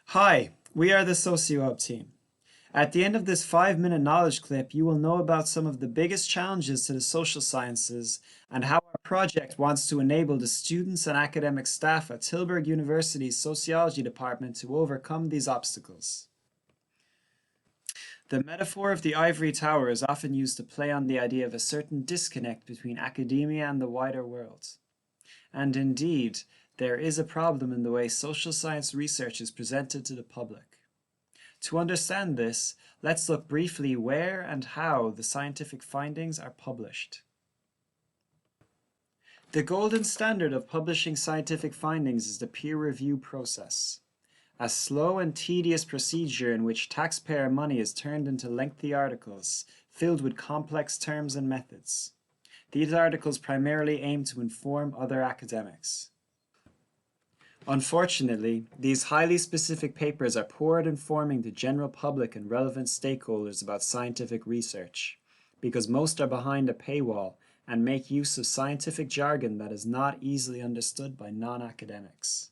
Hi, we are the Socio-Hub team. At the end of this 5-minute knowledge clip, you will know about some of the biggest challenges to the social sciences and how our project wants to enable the students and academic staff at Tilburg University's Sociology Department to overcome these obstacles. The metaphor of the ivory tower is often used to play on the idea of a certain disconnect between academia and the wider world. And indeed, there is a problem in the way social science research is presented to the public. To understand this, let's look briefly where and how the scientific findings are published. The golden standard of publishing scientific findings is the peer review process, a slow and tedious procedure in which taxpayer money is turned into lengthy articles filled with complex terms and methods. These articles primarily aim to inform other academics. Unfortunately, these highly specific papers are poor at informing the general public and relevant stakeholders about scientific research, because most are behind a paywall and make use of scientific jargon that is not easily understood by non-academics.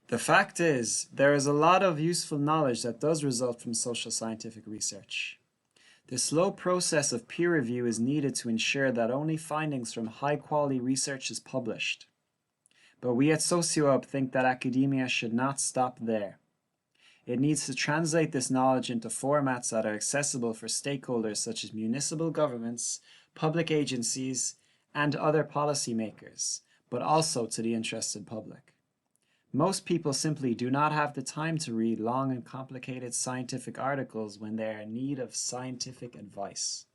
The fact is, there is a lot of useful knowledge that does result from social scientific research. The slow process of peer review is needed to ensure that only findings from high-quality research is published. But we at Socio-Hub think that academia should not stop there. It needs to translate this knowledge into formats that are accessible for stakeholders such as municipal governments, public agencies, and other policymakers, but also to the interested public. Most people simply do not have the time to read long and complicated scientific articles when they are in need of scientific advice.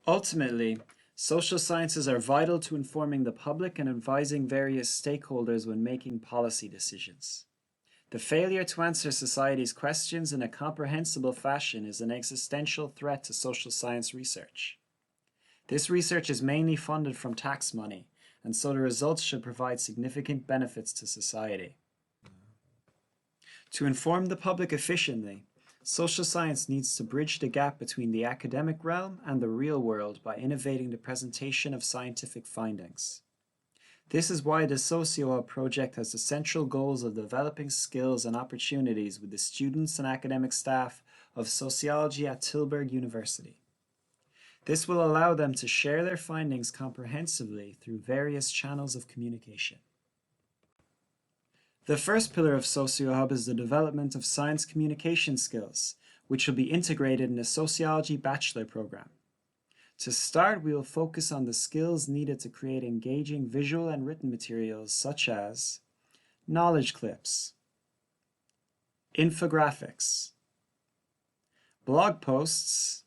Ultimately, social sciences are vital to informing the public and advising various stakeholders when making policy decisions. The failure to answer society's questions in a comprehensible fashion is an existential threat to social science research. This research is mainly funded from tax money, and so the results should provide significant benefits to society. To inform the public efficiently, social science needs to bridge the gap between the academic realm and the real world by innovating the presentation of scientific findings. This is why the Socio-Hub project has the central goals of developing skills and opportunities with the students and academic staff of sociology at Tilburg University. This will allow them to share their findings comprehensively through various channels of communication. The first pillar of Socio-Hub is the development of science communication skills, which will be integrated in a sociology bachelor program. To start, we will focus on the skills needed to create engaging visual and written materials such as knowledge clips, infographics, blog posts,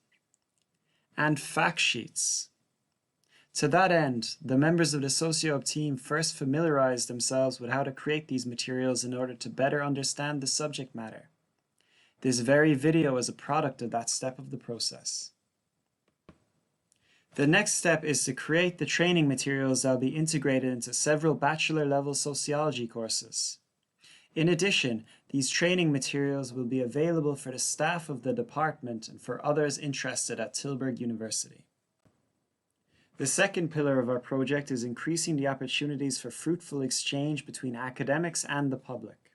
and fact sheets. To that end, the members of the Socio-Hub team first familiarized themselves with how to create these materials in order to better understand the subject matter. This very video is a product of that step of the process. The next step is to create the training materials that will be integrated into several bachelor-level sociology courses. In addition, these training materials will be available for the staff of the department and for others interested at Tilburg University. The second pillar of our project is increasing the opportunities for fruitful exchange between academics and the public.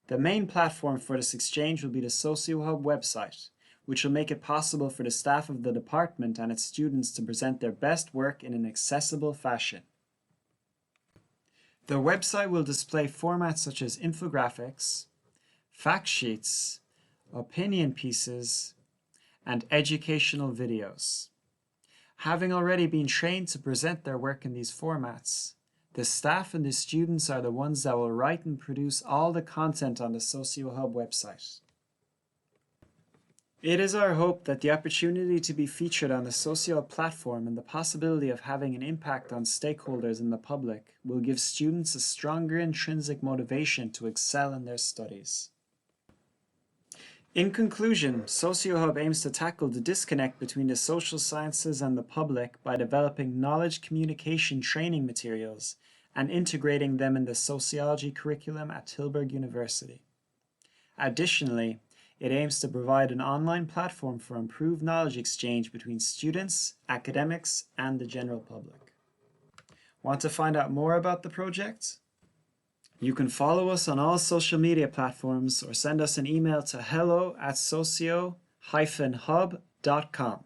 The main platform for this exchange will be the Socio-Hub website, which will make it possible for the staff of the department and its students to present their best work in an accessible fashion. The website will display formats such as infographics, fact sheets, opinion pieces, and educational videos. Having already been trained to present their work in these formats, the staff and the students are the ones that will write and produce all the content on the Socio-Hub website. It is our hope that the opportunity to be featured on the Socio-Hub platform and the possibility of having an impact on stakeholders in the public will give students a stronger intrinsic motivation to excel in their studies. In conclusion, Socio-Hub aims to tackle the disconnect between the social sciences and the public by developing knowledge communication training materials and integrating them in the sociology curriculum at Tilburg University. Additionally, it aims to provide an online platform for improved knowledge exchange between students, academics, and the general public. Want to find out more about the project? You can follow us on all social media platforms or send us an email to hello@socio-hub.com.